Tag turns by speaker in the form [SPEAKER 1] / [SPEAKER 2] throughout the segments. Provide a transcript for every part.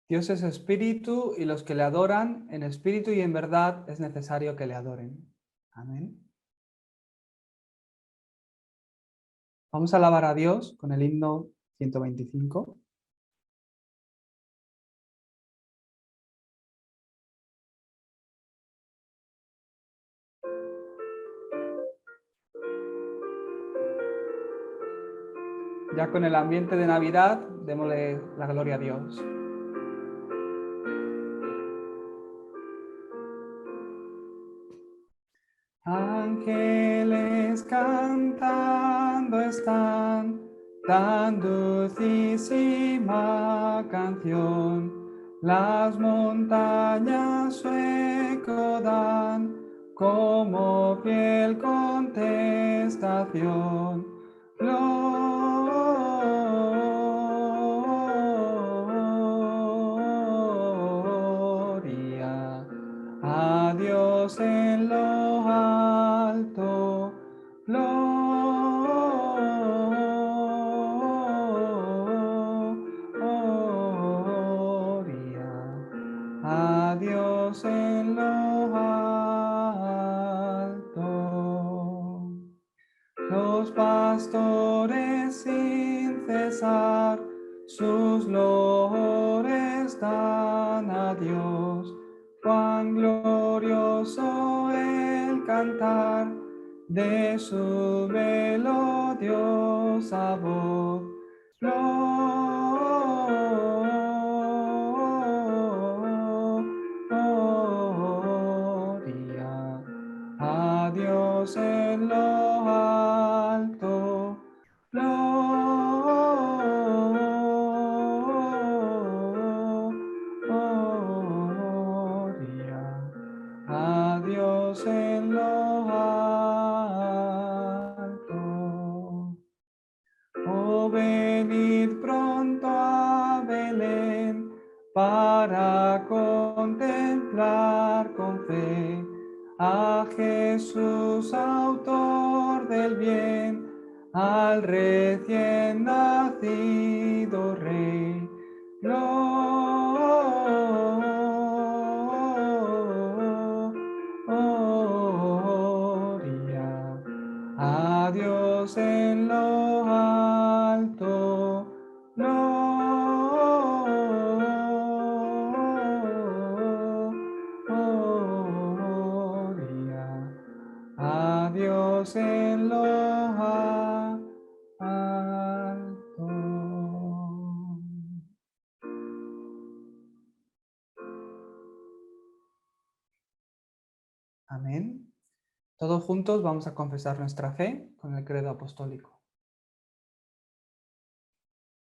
[SPEAKER 1] Dios es espíritu y los que le adoran en espíritu y en verdad es necesario que le adoren. Amén. Vamos a alabar a Dios con el himno 125. Ya con el ambiente de Navidad, démosle la gloria a Dios. Ángeles cantando están, tan dulcísima canción. Las montañas su eco dan, como fiel contestación. Gloria a Dios en lo alto. Gloria a Dios en lo alto. Los pastores sin cesar sus loores dan a Dios. Cuán glorioso el cantar de su melodiosa voz. Gloria a Dios en lo alto. Gloria a Dios en lo alto. Oh, venid pronto a Belén para contemplar con fe a Jesús, autor del bien, al recién nacido Rey. Gloria a Dios en lo alto. Gloria a Dios en lo alto. Amén. Todos juntos vamos a confesar nuestra fe con el credo apostólico.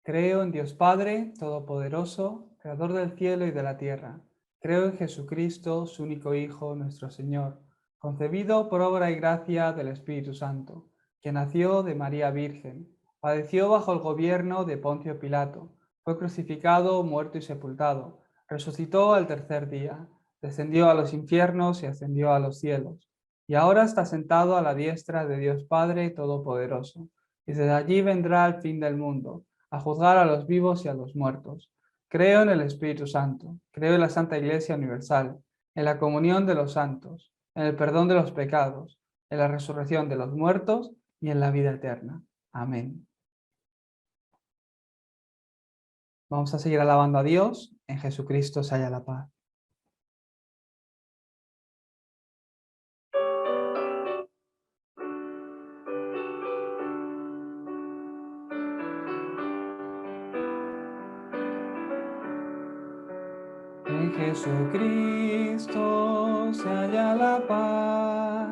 [SPEAKER 1] Creo en Dios Padre Todopoderoso, Creador del cielo y de la tierra. Creo en Jesucristo, su único Hijo, nuestro Señor, concebido por obra y gracia del Espíritu Santo, que nació de María Virgen, padeció bajo el gobierno de Poncio Pilato, fue crucificado, muerto y sepultado, resucitó al tercer día, descendió a los infiernos y ascendió a los cielos, y ahora está sentado a la diestra de Dios Padre Todopoderoso, y desde allí vendrá al fin del mundo a juzgar a los vivos y a los muertos. Creo en el Espíritu Santo, creo en la Santa Iglesia Universal, en la comunión de los santos, en el perdón de los pecados, en la resurrección de los muertos y en la vida eterna. Amén. Vamos a seguir alabando a Dios. En Jesucristo se halla la paz. En Jesucristo se halla la paz,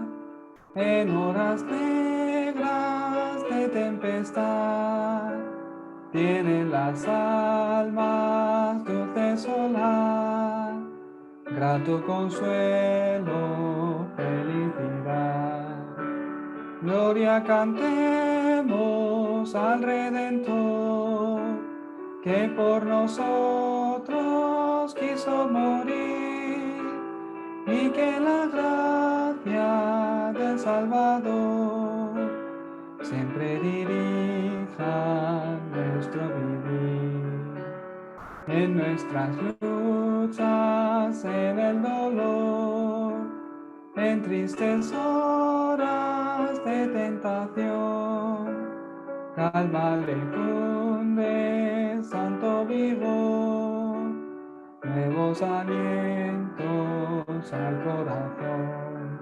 [SPEAKER 1] en horas negras de tempestad, tienen las almas dulce solar, grato consuelo, felicidad. Gloria cantemos al Redentor, que por nosotros quiso morir, y que la gracia del Salvador siempre dirija nuestro vivir. en nuestras luchas, en el dolor, en tristes horas de tentación. Calma le cunde, santo vigor, nuevos alientos al corazón.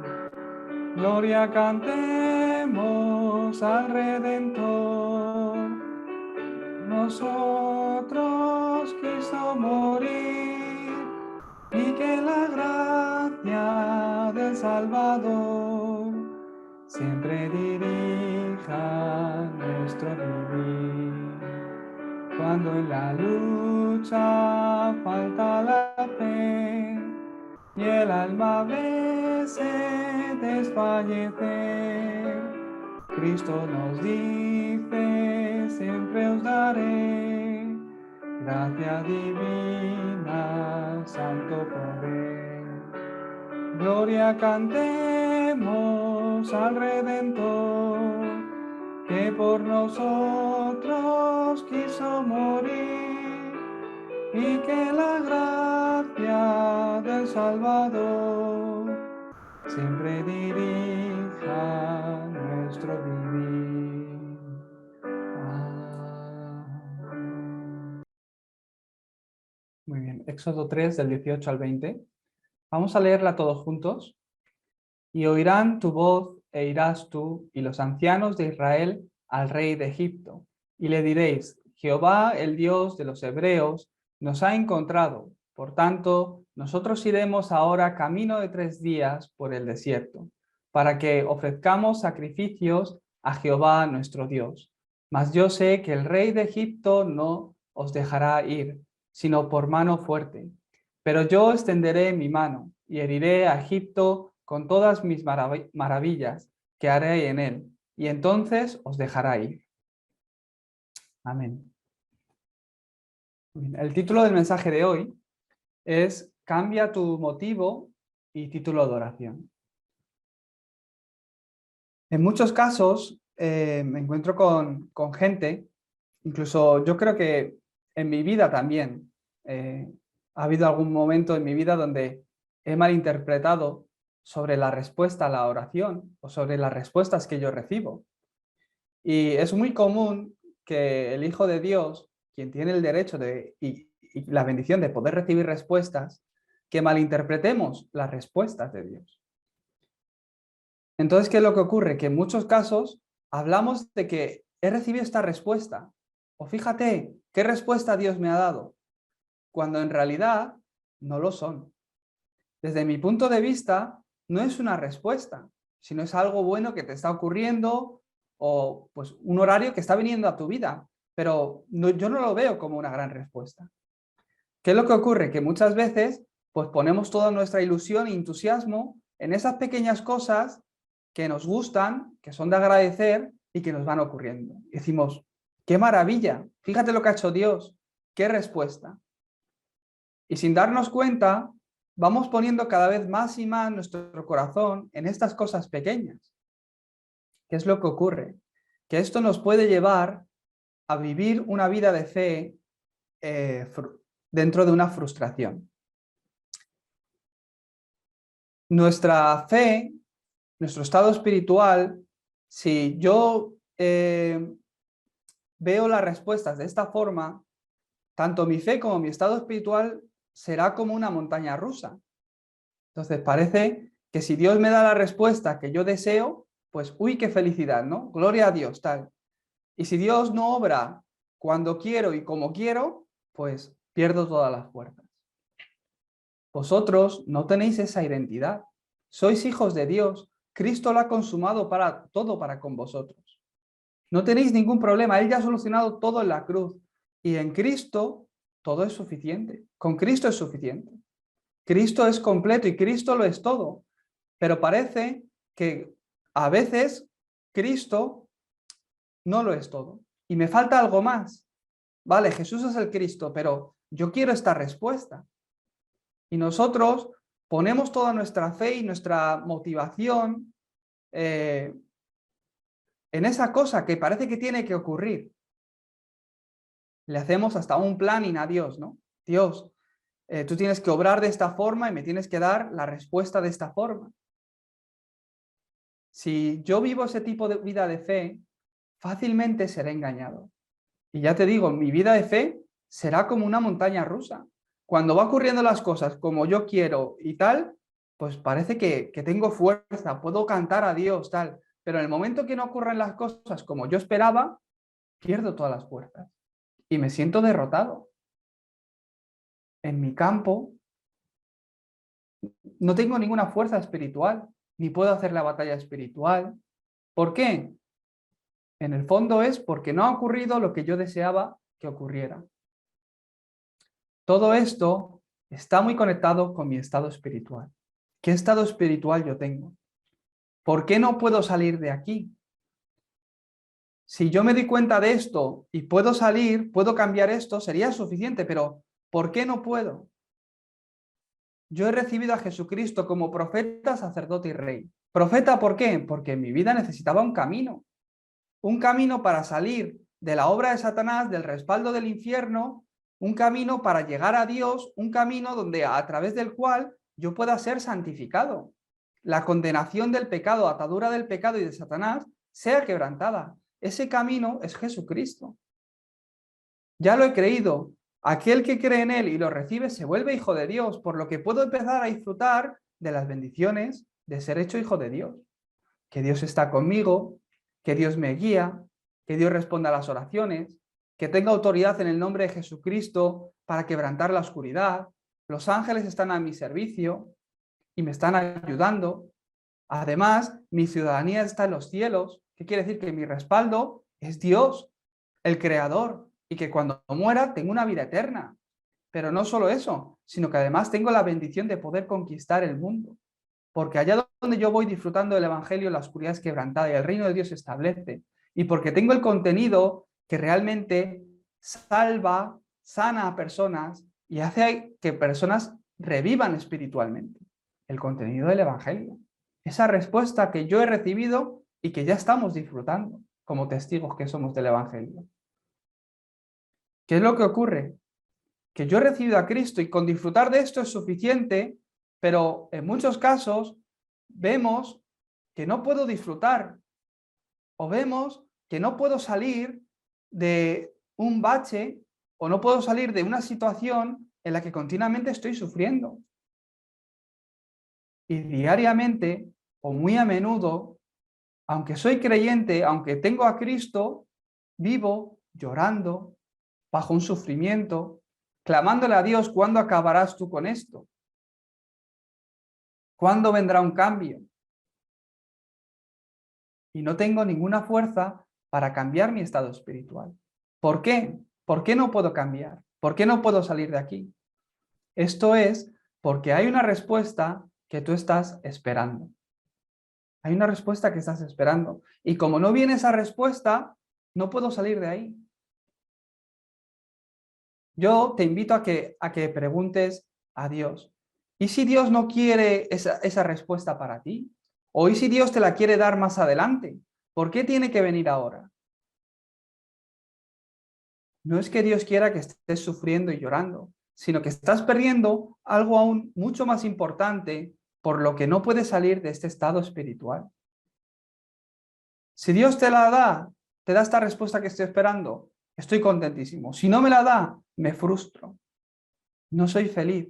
[SPEAKER 1] Gloria cantemos al Redentor, nosotros quiso morir y que la gracia del Salvador siempre dirija nuestro vivir. Cuando en la lucha falta la fe y el alma vece desfallecer, Cristo nos dice, siempre os daré gracia divina, santo poder. Gloria cantemos al Redentor, que por nosotros quiso morir, y que la gracia del Salvador siempre dirija nuestro vivir. Amén. Muy bien, Éxodo 3 del 18 al 20. Vamos a leerla todos juntos. Y oirán tu voz e irás tú y los ancianos de Israel al rey de Egipto, y le diréis: Jehová, el Dios de los hebreos, nos ha encontrado. Por tanto, nosotros iremos ahora camino de 3 días por el desierto, para que ofrezcamos sacrificios a Jehová nuestro Dios. Mas yo sé que el rey de Egipto no os dejará ir, sino por mano fuerte. Pero yo extenderé mi mano y heriré a Egipto con todas mis maravillas que haré en él, y entonces os dejará ir. Amén. El título del mensaje de hoy es Cambia tu motivo y título de oración. En muchos casos me encuentro con gente, incluso yo creo que en mi vida también, ha habido algún momento en mi vida donde he malinterpretado sobre la respuesta a la oración o sobre las respuestas que yo recibo. Y es muy común que el Hijo de Dios, quien tiene el derecho y la bendición de poder recibir respuestas, que malinterpretemos las respuestas de Dios. Entonces, ¿qué es lo que ocurre? Que en muchos casos hablamos de que he recibido esta respuesta, o fíjate, ¿qué respuesta Dios me ha dado? Cuando en realidad no lo son. Desde mi punto de vista, no es una respuesta, sino es algo bueno que te está ocurriendo o pues un horario que está viniendo a tu vida, pero yo no lo veo como una gran respuesta. ¿Qué es lo que ocurre? Que muchas veces pues ponemos toda nuestra ilusión e entusiasmo en esas pequeñas cosas que nos gustan, que son de agradecer y que nos van ocurriendo. Y decimos, ¡qué maravilla! Fíjate lo que ha hecho Dios, ¡qué respuesta! Y sin darnos cuenta, vamos poniendo cada vez más y más nuestro corazón en estas cosas pequeñas. ¿Qué es lo que ocurre? Que esto nos puede llevar a vivir una vida de fe dentro de una frustración. Nuestra fe, nuestro estado espiritual, si yo veo las respuestas de esta forma, tanto mi fe como mi estado espiritual será como una montaña rusa. Entonces parece que si Dios me da la respuesta que yo deseo, pues uy, qué felicidad, ¿no? Gloria a Dios, tal. Y si Dios no obra cuando quiero y como quiero, pues pierdo todas las fuerzas. Vosotros no tenéis esa identidad. Sois hijos de Dios. Cristo lo ha consumado todo para con vosotros. No tenéis ningún problema. Él ya ha solucionado todo en la cruz. Y en Cristo todo es suficiente. Con Cristo es suficiente. Cristo es completo y Cristo lo es todo. Pero parece que a veces Cristo no lo es todo. Y me falta algo más. Vale, Jesús es el Cristo, pero yo quiero esta respuesta. Y nosotros ponemos toda nuestra fe y nuestra motivación en esa cosa que parece que tiene que ocurrir. Le hacemos hasta un planning a Dios, ¿no? Dios, tú tienes que obrar de esta forma y me tienes que dar la respuesta de esta forma. Si yo vivo ese tipo de vida de fe, fácilmente seré engañado. Y ya te digo, mi vida de fe será como una montaña rusa. Cuando va ocurriendo las cosas como yo quiero y tal, pues parece que tengo fuerza, puedo cantar a Dios, tal. Pero en el momento que no ocurren las cosas como yo esperaba, pierdo todas las fuerzas y me siento derrotado. En mi campo no tengo ninguna fuerza espiritual, ni puedo hacer la batalla espiritual. ¿Por qué? En el fondo es porque no ha ocurrido lo que yo deseaba que ocurriera. Todo esto está muy conectado con mi estado espiritual. ¿Qué estado espiritual yo tengo? ¿Por qué no puedo salir de aquí? Si yo me doy cuenta de esto y puedo salir, puedo cambiar esto, sería suficiente, pero ¿por qué no puedo? Yo he recibido a Jesucristo como profeta, sacerdote y rey. ¿Profeta por qué? Porque mi vida necesitaba un camino para salir de la obra de Satanás, del respaldo del infierno, un camino para llegar a Dios, un camino donde a través del cual yo pueda ser santificado. La condenación del pecado, atadura del pecado y de Satanás sea quebrantada. Ese camino es Jesucristo. Ya lo he creído. Aquel que cree en él y lo recibe se vuelve hijo de Dios, por lo que puedo empezar a disfrutar de las bendiciones de ser hecho hijo de Dios. Que Dios está conmigo, que Dios me guía, que Dios responda a las oraciones, que tenga autoridad en el nombre de Jesucristo para quebrantar la oscuridad. Los ángeles están a mi servicio y me están ayudando. Además, mi ciudadanía está en los cielos. ¿Qué quiere decir? Que mi respaldo es Dios, el Creador, y que cuando muera tengo una vida eterna. Pero no solo eso, sino que además tengo la bendición de poder conquistar el mundo. Porque allá donde yo voy disfrutando del Evangelio, la oscuridad es quebrantada y el reino de Dios se establece. Y porque tengo el contenido que realmente salva, sana a personas y hace que personas revivan espiritualmente. El contenido del Evangelio. Esa respuesta que yo he recibido y que ya estamos disfrutando como testigos que somos del Evangelio. ¿Qué es lo que ocurre? Que yo he recibido a Cristo y con disfrutar de esto es suficiente, pero en muchos casos vemos que no puedo disfrutar o vemos que no puedo salir de un bache o no puedo salir de una situación en la que continuamente estoy sufriendo. Y diariamente o muy a menudo, aunque soy creyente, aunque tengo a Cristo, vivo llorando, bajo un sufrimiento, clamándole a Dios, ¿cuándo acabarás tú con esto? ¿Cuándo vendrá un cambio? Y no tengo ninguna fuerza para cambiar mi estado espiritual. ¿Por qué? ¿Por qué no puedo cambiar? ¿Por qué no puedo salir de aquí? Esto es porque hay una respuesta que tú estás esperando. Hay una respuesta que estás esperando. Y como no viene esa respuesta, no puedo salir de ahí. Yo te invito a que preguntes a Dios. ¿Y si Dios no quiere esa respuesta para ti? ¿O y si Dios te la quiere dar más adelante? ¿Por qué tiene que venir ahora? No es que Dios quiera que estés sufriendo y llorando, sino que estás perdiendo algo aún mucho más importante por lo que no puedes salir de este estado espiritual. Si Dios te da esta respuesta que estoy esperando, estoy contentísimo. Si no me la da, me frustro. No soy feliz.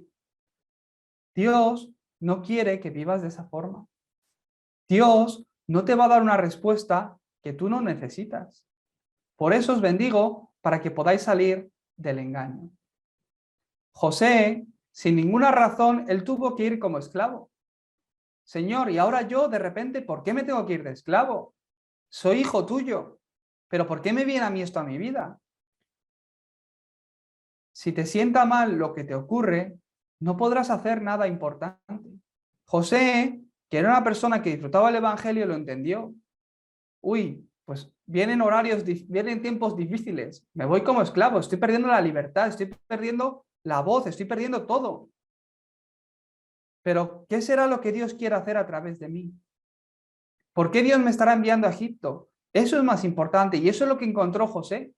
[SPEAKER 1] Dios no quiere que vivas de esa forma. Dios no te va a dar una respuesta que tú no necesitas. Por eso os bendigo para que podáis salir del engaño. José, sin ninguna razón, él tuvo que ir como esclavo. Señor, y ahora yo de repente, ¿por qué me tengo que ir de esclavo? Soy hijo tuyo, pero ¿por qué me viene a mí esto a mi vida? Si te sienta mal lo que te ocurre, no podrás hacer nada importante. José, que era una persona que disfrutaba el Evangelio, lo entendió. Uy, pues vienen tiempos difíciles, me voy como esclavo, estoy perdiendo la libertad, estoy perdiendo la voz, estoy perdiendo todo. Pero, ¿qué será lo que Dios quiere hacer a través de mí? ¿Por qué Dios me estará enviando a Egipto? Eso es más importante y eso es lo que encontró José.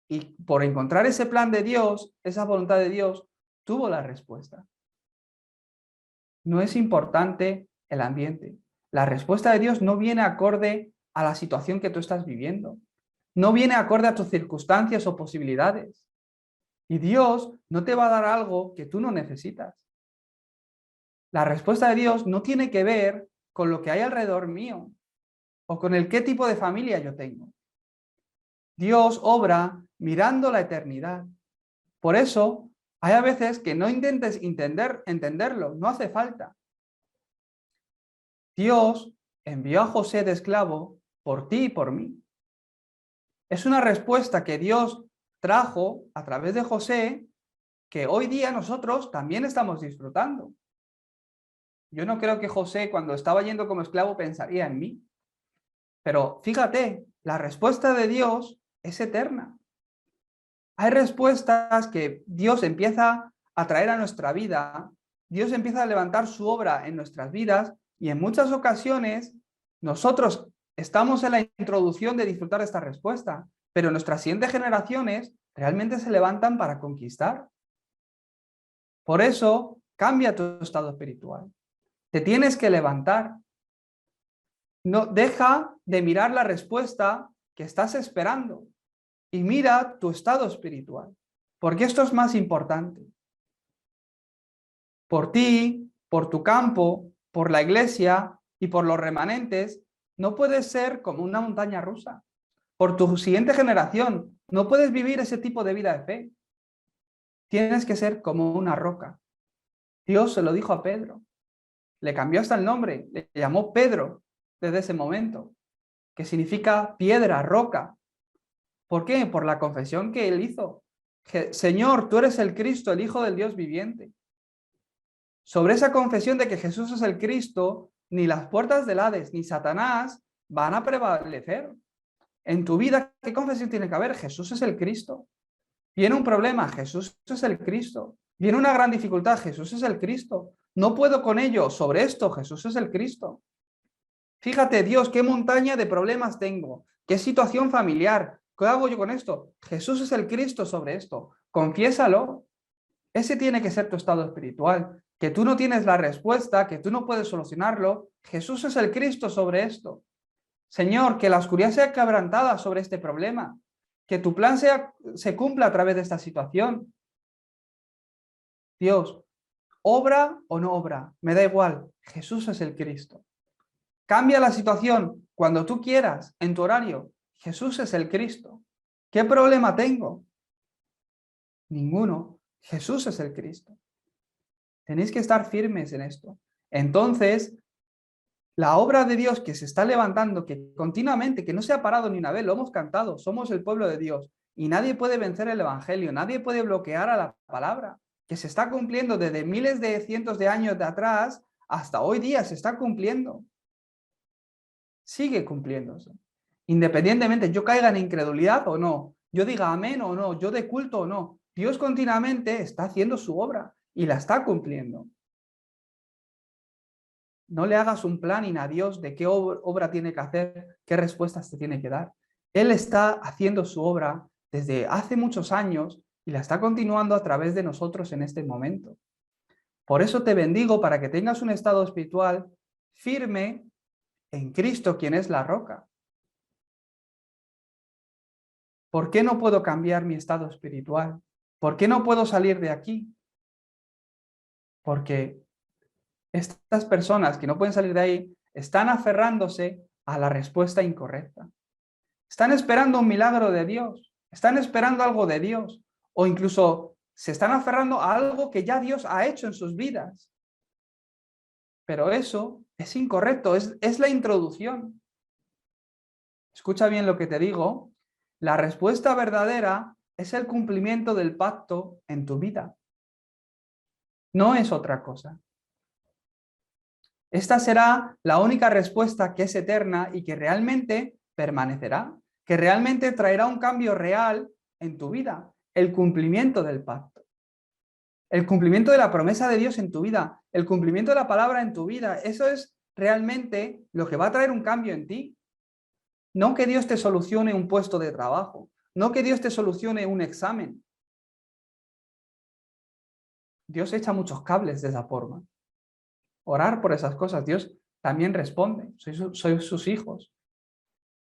[SPEAKER 1] Y por encontrar ese plan de Dios, esa voluntad de Dios, tuvo la respuesta. No es importante el ambiente. La respuesta de Dios no viene acorde a la situación que tú estás viviendo. No viene acorde a tus circunstancias o posibilidades. Y Dios no te va a dar algo que tú no necesitas. La respuesta de Dios no tiene que ver con lo que hay alrededor mío o con el qué tipo de familia yo tengo. Dios obra mirando la eternidad. Por eso, hay a veces que no intentes entenderlo, no hace falta. Dios envió a José de esclavo por ti y por mí. Es una respuesta que Dios trajo a través de José que hoy día nosotros también estamos disfrutando. Yo no creo que José, cuando estaba yendo como esclavo, pensaría en mí. Pero fíjate, la respuesta de Dios es eterna. Hay respuestas que Dios empieza a traer a nuestra vida, Dios empieza a levantar su obra en nuestras vidas y en muchas ocasiones nosotros estamos en la introducción de disfrutar esta respuesta, pero nuestras siguientes generaciones realmente se levantan para conquistar. Por eso, cambia tu estado espiritual. Te tienes que levantar. No, deja de mirar la respuesta que estás esperando y mira tu estado espiritual, porque esto es más importante. Por ti, por tu campo, por la iglesia y por los remanentes, no puedes ser como una montaña rusa. Por tu siguiente generación, no puedes vivir ese tipo de vida de fe. Tienes que ser como una roca. Dios se lo dijo a Pedro. Le cambió hasta el nombre, le llamó Pedro desde ese momento, que significa piedra, roca. ¿Por qué? Por la confesión que él hizo. Señor, tú eres el Cristo, el Hijo del Dios viviente. Sobre esa confesión de que Jesús es el Cristo, ni las puertas del Hades ni Satanás van a prevalecer. En tu vida, ¿qué confesión tiene que haber? Jesús es el Cristo. Viene un problema, Jesús es el Cristo. Viene una gran dificultad, Jesús es el Cristo. No puedo con ello, sobre esto, Jesús es el Cristo. Fíjate, Dios, qué montaña de problemas tengo, qué situación familiar, ¿qué hago yo con esto? Jesús es el Cristo sobre esto. Confiésalo. Ese tiene que ser tu estado espiritual, que tú no tienes la respuesta, que tú no puedes solucionarlo. Jesús es el Cristo sobre esto. Señor, que la oscuridad sea quebrantada sobre este problema, que tu plan se cumpla a través de esta situación. Dios, obra o no obra, me da igual, Jesús es el Cristo. Cambia la situación cuando tú quieras, en tu horario, Jesús es el Cristo. ¿Qué problema tengo? Ninguno, Jesús es el Cristo. Tenéis que estar firmes en esto. Entonces, la obra de Dios que se está levantando, que continuamente, que no se ha parado ni una vez, lo hemos cantado, somos el pueblo de Dios y nadie puede vencer el Evangelio, nadie puede bloquear a la palabra, que se está cumpliendo desde miles de cientos de años de atrás hasta hoy día, se está cumpliendo. Sigue cumpliéndose. Independientemente yo caiga en incredulidad o no, yo diga amén o no, yo dé culto o no, Dios continuamente está haciendo su obra y la está cumpliendo. No le hagas un planning a Dios de qué obra tiene que hacer, qué respuestas te tiene que dar. Él está haciendo su obra desde hace muchos años y la está continuando a través de nosotros en este momento. Por eso te bendigo para que tengas un estado espiritual firme en Cristo, quien es la roca. ¿Por qué no puedo cambiar mi estado espiritual? ¿Por qué no puedo salir de aquí? Porque estas personas que no pueden salir de ahí están aferrándose a la respuesta incorrecta. Están esperando un milagro de Dios, están esperando algo de Dios, o incluso se están aferrando a algo que ya Dios ha hecho en sus vidas. Pero eso es incorrecto, es la introducción. Escucha bien lo que te digo. La respuesta verdadera es el cumplimiento del pacto en tu vida. No es otra cosa. Esta será la única respuesta que es eterna y que realmente permanecerá, que realmente traerá un cambio real en tu vida, el cumplimiento del pacto, el cumplimiento de la promesa de Dios en tu vida, el cumplimiento de la palabra en tu vida. Eso es realmente lo que va a traer un cambio en ti. No que Dios te solucione un puesto de trabajo, no que Dios te solucione un examen. Dios echa muchos cables de esa forma. Orar por esas cosas, Dios también responde, sois sus hijos.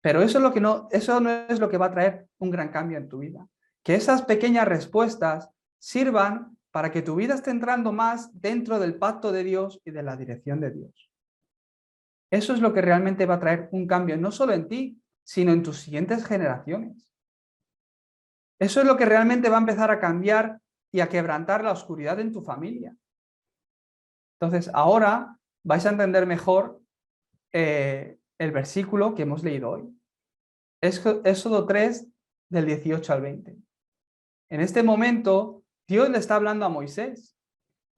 [SPEAKER 1] Pero eso no es lo que va a traer un gran cambio en tu vida. Que esas pequeñas respuestas sirvan para que tu vida esté entrando más dentro del pacto de Dios y de la dirección de Dios. Eso es lo que realmente va a traer un cambio, no solo en ti, sino en tus siguientes generaciones. Eso es lo que realmente va a empezar a cambiar y a quebrantar la oscuridad en tu familia. Entonces, ahora vais a entender mejor el versículo que hemos leído hoy. Éxodo 3, del 18 al 20. En este momento, Dios le está hablando a Moisés.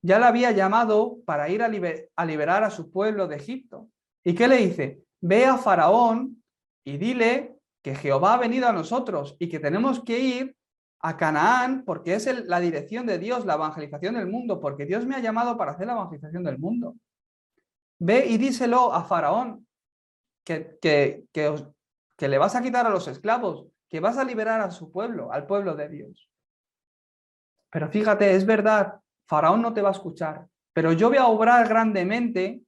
[SPEAKER 1] Ya le había llamado para ir a liberar a su pueblo de Egipto. ¿Y qué le dice? Ve a Faraón y dile que Jehová ha venido a nosotros y que tenemos que ir a Canaán porque es la dirección de Dios, la evangelización del mundo, porque Dios me ha llamado para hacer la evangelización del mundo. Ve y díselo a Faraón que le vas a quitar a los esclavos, que vas a liberar a su pueblo, al pueblo de Dios. Pero fíjate, es verdad, Faraón no te va a escuchar, pero yo voy a obrar grandemente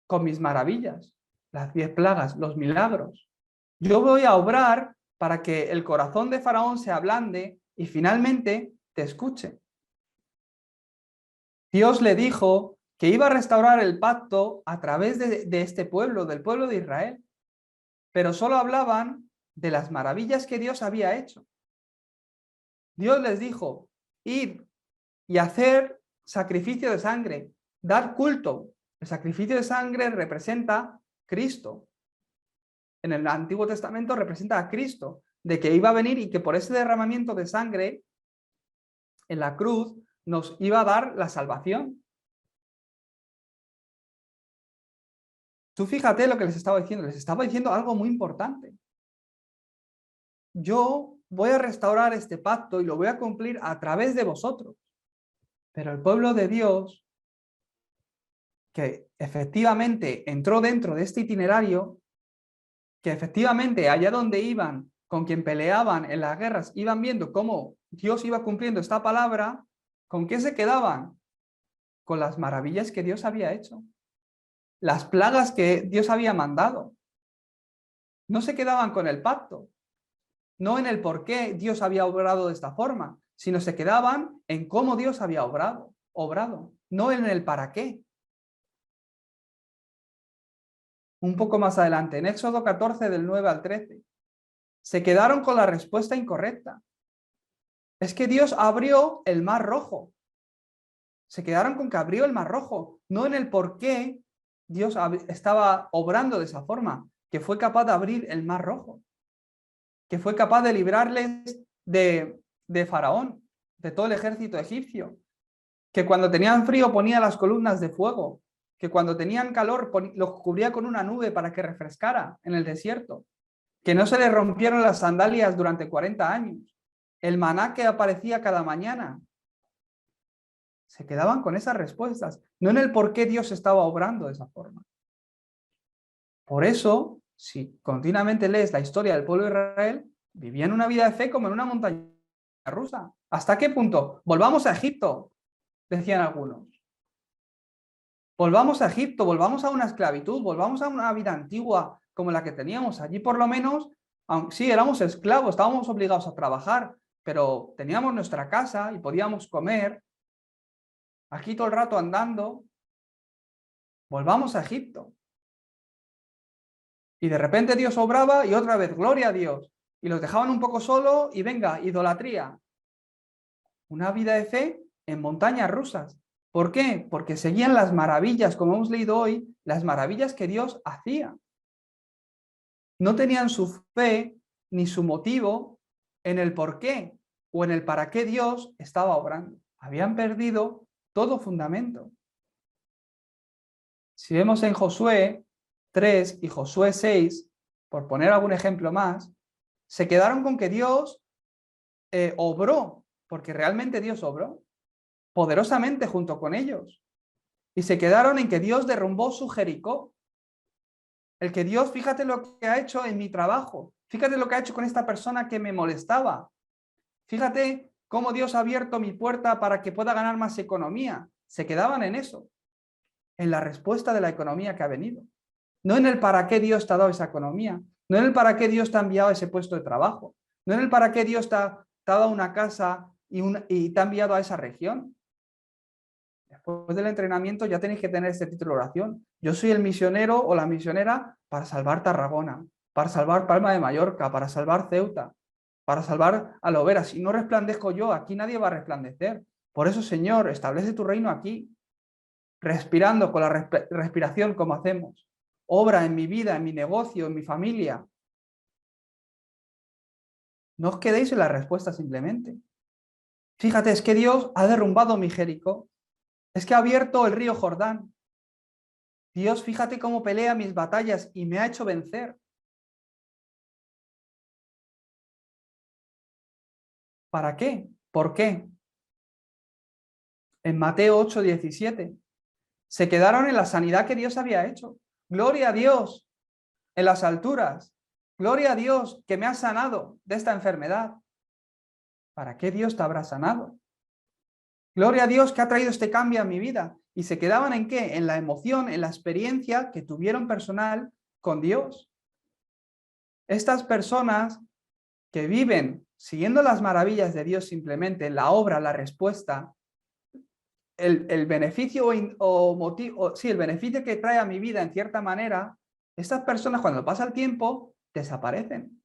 [SPEAKER 1] con mis maravillas, las 10 plagas, los milagros. Yo voy a obrar para que el corazón de Faraón se ablande y finalmente te escuche. Dios le dijo que iba a restaurar el pacto a través de este pueblo, del pueblo de Israel, pero solo hablaban de las maravillas que Dios había hecho. Dios les dijo, id y hacer sacrificio de sangre, dar culto. El sacrificio de sangre representa Cristo. En el Antiguo Testamento representa a Cristo, de que iba a venir y que por ese derramamiento de sangre en la cruz nos iba a dar la salvación. Tú fíjate lo que les estaba diciendo algo muy importante. Yo voy a restaurar este pacto y lo voy a cumplir a través de vosotros. Pero el pueblo de Dios, que efectivamente entró dentro de este itinerario, que efectivamente allá donde iban, con quien peleaban en las guerras, iban viendo cómo Dios iba cumpliendo esta palabra, ¿con qué se quedaban? Con las maravillas que Dios había hecho, las plagas que Dios había mandado. No se quedaban con el pacto, no en el por qué Dios había obrado de esta forma, sino se quedaban en cómo Dios había obrado, no en el para qué. Un poco más adelante, en Éxodo 14, del 9 al 13, se quedaron con la respuesta incorrecta. Es que Dios abrió el mar rojo. Se quedaron con que abrió el mar rojo, no en el por qué Dios estaba obrando de esa forma, que fue capaz de abrir el mar rojo, que fue capaz de librarles de Faraón, de todo el ejército egipcio, que cuando tenían frío ponía las columnas de fuego, que cuando tenían calor los cubría con una nube para que refrescara en el desierto, que no se les rompieron las sandalias durante 40 años, el maná que aparecía cada mañana. Se quedaban con esas respuestas, no en el por qué Dios estaba obrando de esa forma. Por eso, si continuamente lees la historia del pueblo de Israel, vivían una vida de fe como en una montaña rusa. ¿Hasta qué punto? Volvamos a Egipto, decían algunos. Volvamos a Egipto, volvamos a una esclavitud, volvamos a una vida antigua como la que teníamos. Allí por lo menos, aunque sí, éramos esclavos, estábamos obligados a trabajar, pero teníamos nuestra casa y podíamos comer. Aquí todo el rato andando. Volvamos a Egipto. Y de repente Dios obraba y otra vez, gloria a Dios. Y los dejaban un poco solo y venga, idolatría. Una vida de fe en montañas rusas. ¿Por qué? Porque seguían las maravillas, como hemos leído hoy, las maravillas que Dios hacía. No tenían su fe ni su motivo en el por qué o en el para qué Dios estaba obrando. Habían perdido todo fundamento. Si vemos en Josué 3 y Josué 6, por poner algún ejemplo más, se quedaron con que Dios obró, porque realmente Dios obró poderosamente junto con ellos. Y se quedaron en que Dios derrumbó su Jericó. El que Dios, fíjate lo que ha hecho en mi trabajo, fíjate lo que ha hecho con esta persona que me molestaba, fíjate cómo Dios ha abierto mi puerta para que pueda ganar más economía. Se quedaban en eso, en la respuesta de la economía que ha venido. No en el para qué Dios te ha dado esa economía, no en el para qué Dios te ha enviado ese puesto de trabajo, no en el para qué Dios te ha dado una casa y te ha enviado a esa región. Después del entrenamiento ya tenéis que tener este título de oración. Yo soy el misionero o la misionera para salvar Tarragona, para salvar Palma de Mallorca, para salvar Ceuta, para salvar a Lovera. Si no resplandezco yo, aquí nadie va a resplandecer. Por eso, Señor, establece tu reino aquí, respirando con la respiración como hacemos. Obra en mi vida, en mi negocio, en mi familia. No os quedéis en la respuesta simplemente. Fíjate, es que Dios ha derrumbado mi Jericó. Es que ha abierto el río Jordán. Dios, fíjate cómo pelea mis batallas y me ha hecho vencer. ¿Para qué? ¿Por qué? En Mateo 8:17 se quedaron en la sanidad que Dios había hecho. Gloria a Dios en las alturas. Gloria a Dios que me ha sanado de esta enfermedad. ¿Para qué Dios te habrá sanado? Gloria a Dios que ha traído este cambio a mi vida. ¿Y se quedaban en qué? En la emoción, en la experiencia que tuvieron personal con Dios. Estas personas que viven siguiendo las maravillas de Dios simplemente, la obra, la respuesta, el beneficio el beneficio que trae a mi vida en cierta manera, estas personas cuando pasa el tiempo desaparecen.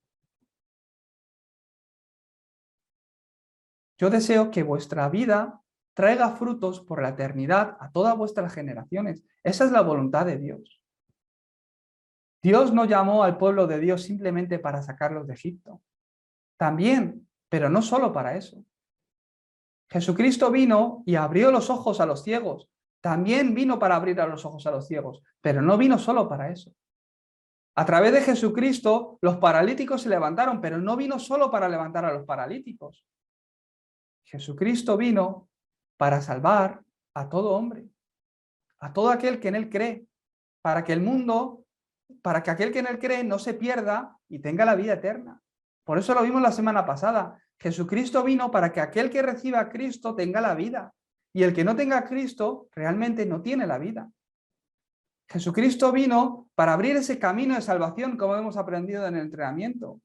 [SPEAKER 1] Yo deseo que vuestra vida traiga frutos por la eternidad a todas vuestras generaciones. Esa es la voluntad de Dios. Dios no llamó al pueblo de Dios simplemente para sacarlos de Egipto. También, pero no solo para eso. Jesucristo vino y abrió los ojos a los ciegos. También vino para abrir a los ojos a los ciegos, pero no vino solo para eso. A través de Jesucristo, los paralíticos se levantaron, pero no vino solo para levantar a los paralíticos. Jesucristo vino para salvar a todo hombre, a todo aquel que en él cree, para que aquel que en él cree no se pierda y tenga la vida eterna. Por eso lo vimos la semana pasada. Jesucristo vino para que aquel que reciba a Cristo tenga la vida. Y el que no tenga a Cristo realmente no tiene la vida. Jesucristo vino para abrir ese camino de salvación, como hemos aprendido en el entrenamiento.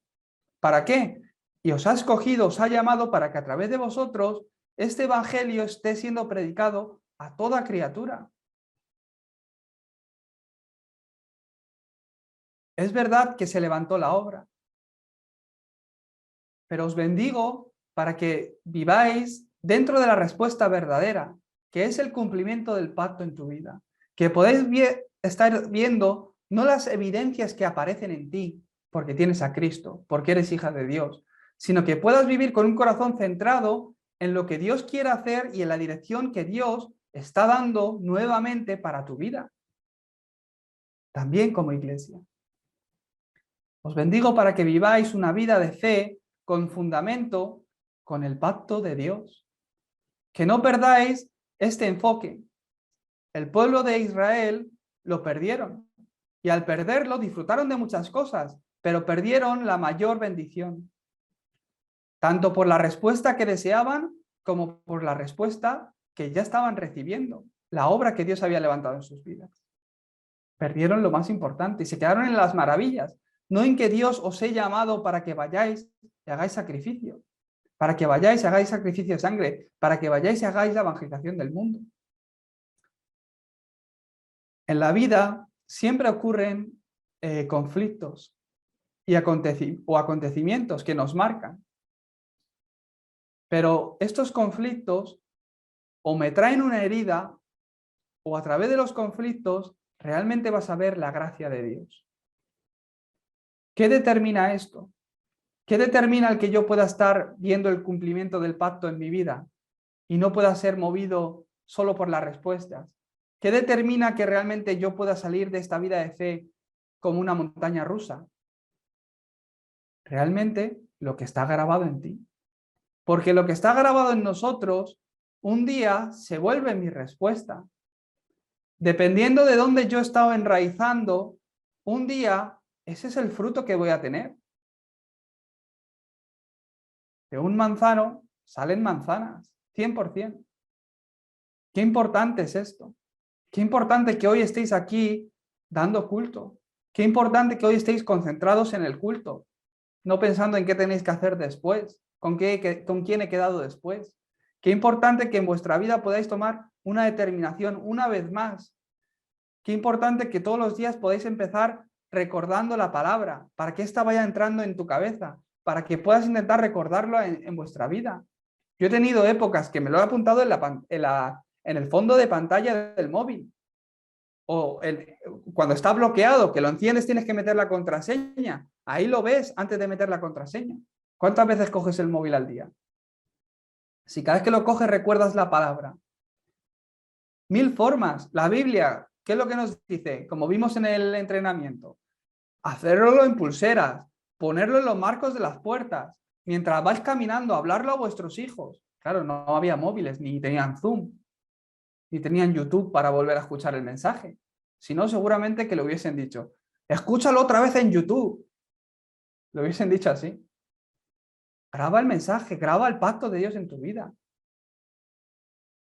[SPEAKER 1] ¿Para qué? Y os ha escogido, os ha llamado para que a través de vosotros este evangelio esté siendo predicado a toda criatura. Es verdad que se levantó la obra, pero os bendigo para que viváis dentro de la respuesta verdadera, que es el cumplimiento del pacto en tu vida. Que podéis estar viendo no las evidencias que aparecen en ti, porque tienes a Cristo, porque eres hija de Dios, sino que puedas vivir con un corazón centrado en lo que Dios quiere hacer y en la dirección que Dios está dando nuevamente para tu vida. También como iglesia. Os bendigo para que viváis una vida de fe con fundamento, con el pacto de Dios. Que no perdáis este enfoque. El pueblo de Israel lo perdieron y al perderlo disfrutaron de muchas cosas, pero perdieron la mayor bendición. Tanto por la respuesta que deseaban como por la respuesta que ya estaban recibiendo, la obra que Dios había levantado en sus vidas. Perdieron lo más importante y se quedaron en las maravillas, no en que Dios os he llamado para que vayáis y hagáis sacrificio, para que vayáis y hagáis sacrificio de sangre, para que vayáis y hagáis la evangelización del mundo. En la vida siempre ocurren conflictos y acontecimientos que nos marcan. Pero estos conflictos o me traen una herida o a través de los conflictos realmente vas a ver la gracia de Dios. ¿Qué determina esto? ¿Qué determina el que yo pueda estar viendo el cumplimiento del pacto en mi vida y no pueda ser movido solo por las respuestas? ¿Qué determina que realmente yo pueda salir de esta vida de fe como una montaña rusa? Realmente lo que está grabado en ti. Porque lo que está grabado en nosotros, un día se vuelve mi respuesta. Dependiendo de dónde yo he estado enraizando, un día ese es el fruto que voy a tener. De un manzano salen manzanas, 100%. Qué importante es esto. Qué importante que hoy estéis aquí dando culto. Qué importante que hoy estéis concentrados en el culto, no pensando en qué tenéis que hacer después, con quién he quedado después. Qué importante que en vuestra vida podáis tomar una determinación una vez más. Qué importante que todos los días podáis empezar recordando la palabra, para que ésta vaya entrando en tu cabeza, para que puedas intentar recordarlo en vuestra vida. Yo he tenido épocas que me lo he apuntado en el fondo de pantalla del móvil. O cuando está bloqueado, que lo enciendes, tienes que meter la contraseña. Ahí lo ves antes de meter la contraseña. ¿Cuántas veces coges el móvil al día? Si cada vez que lo coges recuerdas la palabra. 1000 formas. La Biblia, ¿qué es lo que nos dice? Como vimos en el entrenamiento. Hacerlo en pulseras, ponerlo en los marcos de las puertas. Mientras vais caminando, hablarlo a vuestros hijos. Claro, no había móviles, ni tenían Zoom, ni tenían YouTube para volver a escuchar el mensaje. Si no, seguramente que lo hubiesen dicho. Escúchalo otra vez en YouTube. Lo hubiesen dicho así. Graba el mensaje, graba el pacto de Dios en tu vida.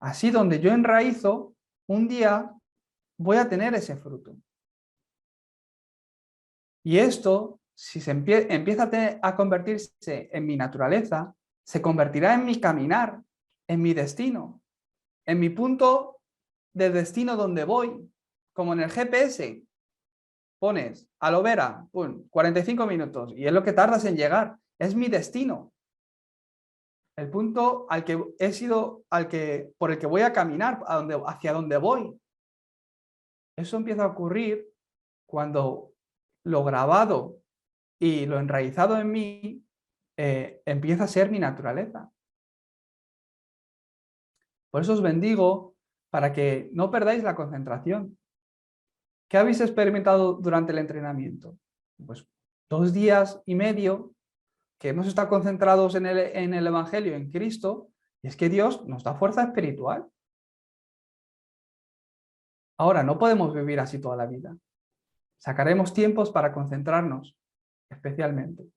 [SPEAKER 1] Así, donde yo enraizo, un día voy a tener ese fruto. Y esto, si se empieza a convertirse en mi naturaleza, se convertirá en mi caminar, en mi destino, en mi punto de destino donde voy. Como en el GPS, pones a Lovera, 45 minutos, y es lo que tardas en llegar. Es mi destino. El punto al que he sido, por el que voy a caminar, hacia donde voy. Eso empieza a ocurrir cuando lo grabado y lo enraizado en mí empieza a ser mi naturaleza. Por eso os bendigo para que no perdáis la concentración. ¿Qué habéis experimentado durante el entrenamiento? Pues 2 días y medio que hemos estado concentrados en el Evangelio, en Cristo, y es que Dios nos da fuerza espiritual. Ahora, no podemos vivir así toda la vida. Sacaremos tiempos para concentrarnos, especialmente.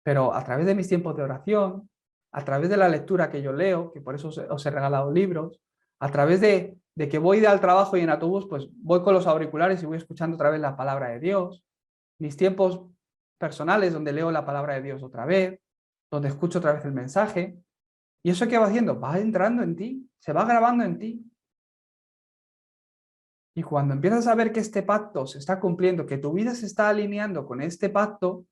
[SPEAKER 1] Pero a través de mis tiempos de oración, a través de la lectura que yo leo, que por eso os he regalado libros, a través de que voy al trabajo y en autobús, pues voy con los auriculares y voy escuchando otra vez la palabra de Dios, mis tiempos personales donde leo la palabra de Dios otra vez, donde escucho otra vez el mensaje, y eso que va haciendo, va entrando en ti, se va grabando en ti. Y cuando empiezas a ver que este pacto se está cumpliendo, que tu vida se está alineando con este pacto,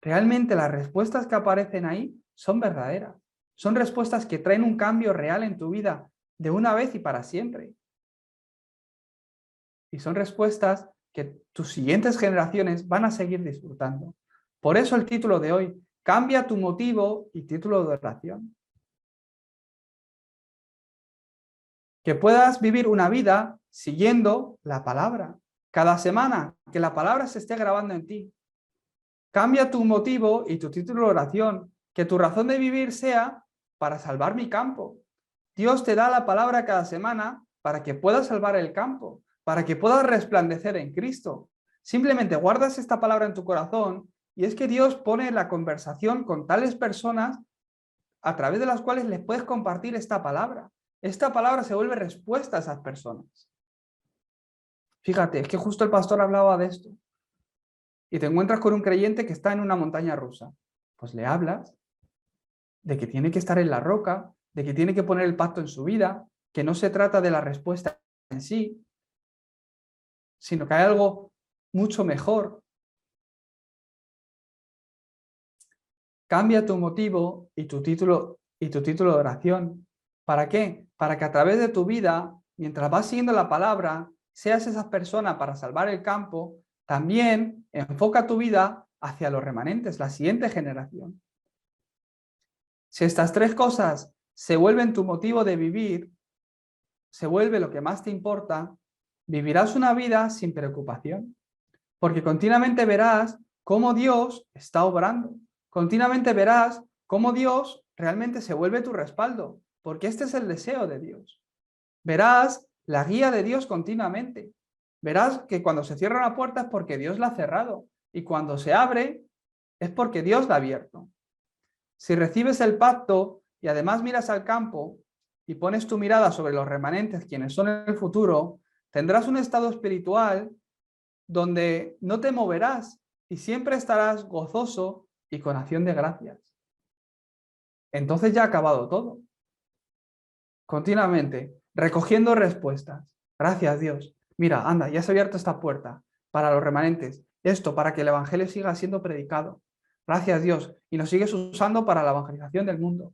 [SPEAKER 1] realmente las respuestas que aparecen ahí son verdaderas. Son respuestas que traen un cambio real en tu vida de una vez y para siempre. Y son respuestas que tus siguientes generaciones van a seguir disfrutando. Por eso el título de hoy, cambia tu motivo y título de oración. Que puedas vivir una vida siguiendo la palabra. Cada semana, que la palabra se esté grabando en ti. Cambia tu motivo y tu título de oración. Que tu razón de vivir sea para salvar mi campo. Dios te da la palabra cada semana para que puedas salvar el campo, para que puedas resplandecer en Cristo. Simplemente guardas esta palabra en tu corazón y es que Dios pone la conversación con tales personas a través de las cuales les puedes compartir esta palabra. Esta palabra se vuelve respuesta a esas personas. Fíjate, es que justo el pastor hablaba de esto. Y te encuentras con un creyente que está en una montaña rusa. Pues le hablas de que tiene que estar en la roca, de que tiene que poner el pacto en su vida, que no se trata de la respuesta en sí, sino que hay algo mucho mejor. Cambia tu motivo y tu título de oración. ¿Para qué? Para que a través de tu vida, mientras vas siguiendo la palabra, seas esa persona para salvar el campo, también enfoca tu vida hacia los remanentes, la siguiente generación. Si estas 3 cosas se vuelven tu motivo de vivir, se vuelve lo que más te importa, vivirás una vida sin preocupación, porque continuamente verás cómo Dios está obrando, continuamente verás cómo Dios realmente se vuelve tu respaldo, porque este es el deseo de Dios. Verás la guía de Dios continuamente, verás que cuando se cierra una puerta es porque Dios la ha cerrado, y cuando se abre es porque Dios la ha abierto. Si recibes el pacto y además miras al campo y pones tu mirada sobre los remanentes, quienes son el futuro, tendrás un estado espiritual donde no te moverás y siempre estarás gozoso y con acción de gracias. Entonces ya ha acabado todo. Continuamente, recogiendo respuestas. Gracias, Dios. Mira, anda, ya se ha abierto esta puerta para los remanentes. Esto para que el Evangelio siga siendo predicado. Gracias, Dios. Y nos sigues usando para la evangelización del mundo.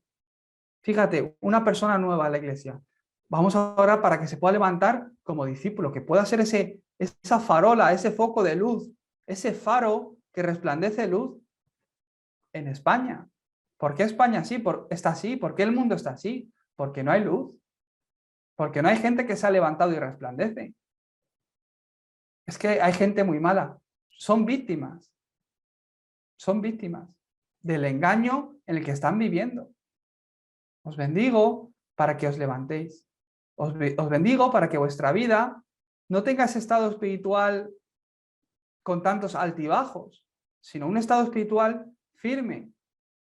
[SPEAKER 1] Fíjate, una persona nueva a la iglesia. Vamos a orar para que se pueda levantar como discípulo, que pueda ser esa farola, ese foco de luz, ese faro que resplandece luz en España. ¿Por qué España está así? ¿Por qué el mundo está así? Porque no hay luz. Porque no hay gente que se ha levantado y resplandece. Es que hay gente muy mala. Son víctimas. Son víctimas del engaño en el que están viviendo. Os bendigo para que os levantéis. Os bendigo para que vuestra vida no tenga ese estado espiritual con tantos altibajos, sino un estado espiritual firme,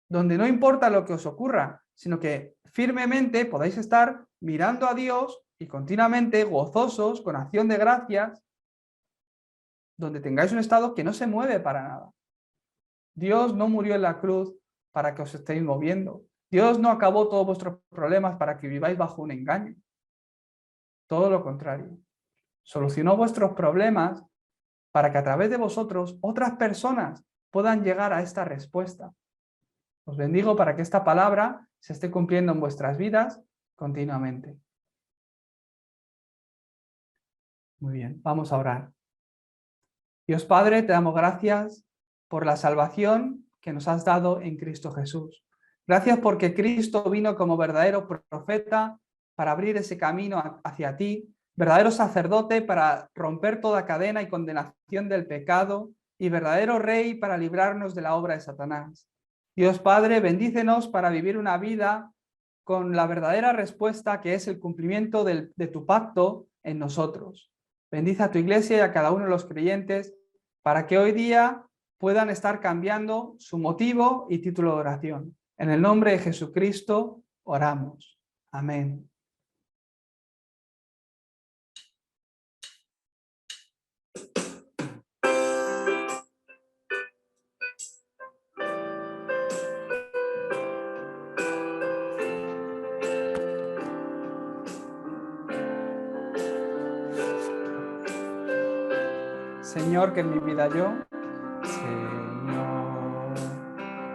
[SPEAKER 1] donde no importa lo que os ocurra, sino que firmemente podáis estar mirando a Dios y continuamente gozosos, con acción de gracias, donde tengáis un estado que no se mueve para nada. Dios no murió en la cruz para que os estéis moviendo. Dios no acabó todos vuestros problemas para que viváis bajo un engaño. Todo lo contrario. Solucionó vuestros problemas para que a través de vosotros otras personas puedan llegar a esta respuesta. Os bendigo para que esta palabra se esté cumpliendo en vuestras vidas continuamente. Muy bien, vamos a orar. Dios Padre, te damos gracias por la salvación que nos has dado en Cristo Jesús. Gracias porque Cristo vino como verdadero profeta para abrir ese camino hacia ti, verdadero sacerdote para romper toda cadena y condenación del pecado y verdadero rey para librarnos de la obra de Satanás. Dios Padre, bendícenos para vivir una vida con la verdadera respuesta que es el cumplimiento de tu pacto en nosotros. Bendice a tu iglesia y a cada uno de los creyentes para que hoy día puedan estar cambiando su motivo y título de oración. En el nombre de Jesucristo oramos. Amén. Señor, que en mi vida Señor,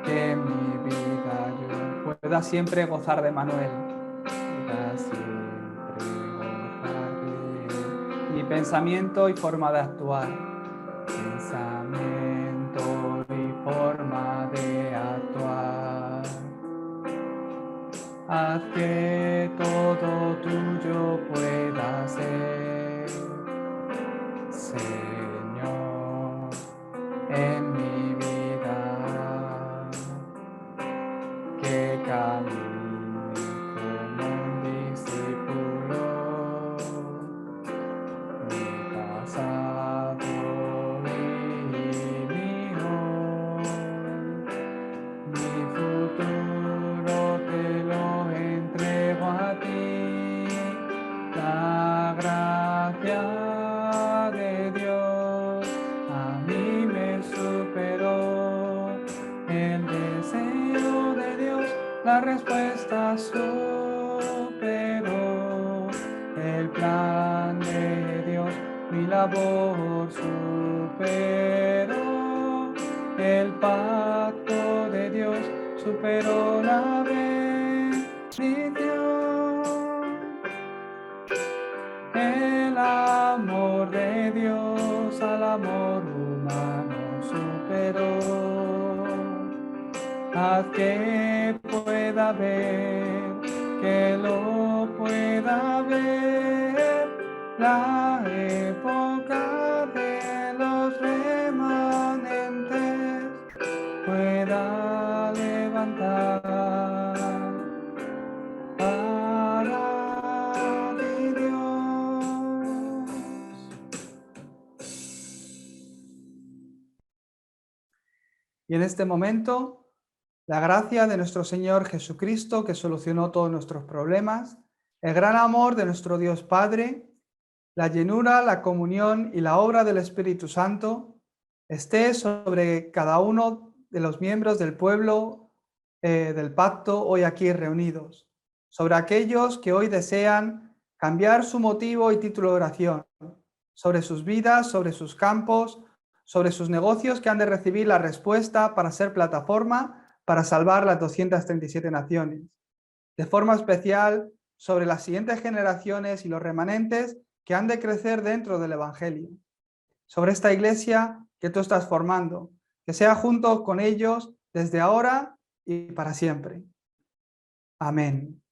[SPEAKER 1] que en mi vida yo pueda siempre gozar de Manuel. Pueda siempre gozar de él. Mi pensamiento y forma de actuar. Pensamiento y forma de actuar. Haz que todo tuyo pueda ser, Señor, en mi vida, que camine como un discípulo, mi pasado y mi hoy, mi futuro te lo entrego a ti, la gracia de Dios a mí me superó, el deseo de Dios, la respuesta superó, el plan de Dios, mi labor superó, el pacto de Dios superó la bendición. El amor de Dios al amor humano superó. Haz que pueda ver, que lo pueda ver, la época de los remanentes pueda levantar para ti, Dios. Y en este momento La gracia de nuestro Señor Jesucristo, que solucionó todos nuestros problemas, el gran amor de nuestro Dios Padre, la llenura, la comunión y la obra del Espíritu Santo esté sobre cada uno de los miembros del pueblo del pacto hoy aquí reunidos, sobre aquellos que hoy desean cambiar su motivo y título de oración, sobre sus vidas, sobre sus campos, sobre sus negocios que han de recibir la respuesta para ser plataforma para salvar las 237 naciones. De forma especial, sobre las siguientes generaciones y los remanentes que han de crecer dentro del Evangelio. Sobre esta iglesia que tú estás formando, que sea junto con ellos desde ahora y para siempre. Amén.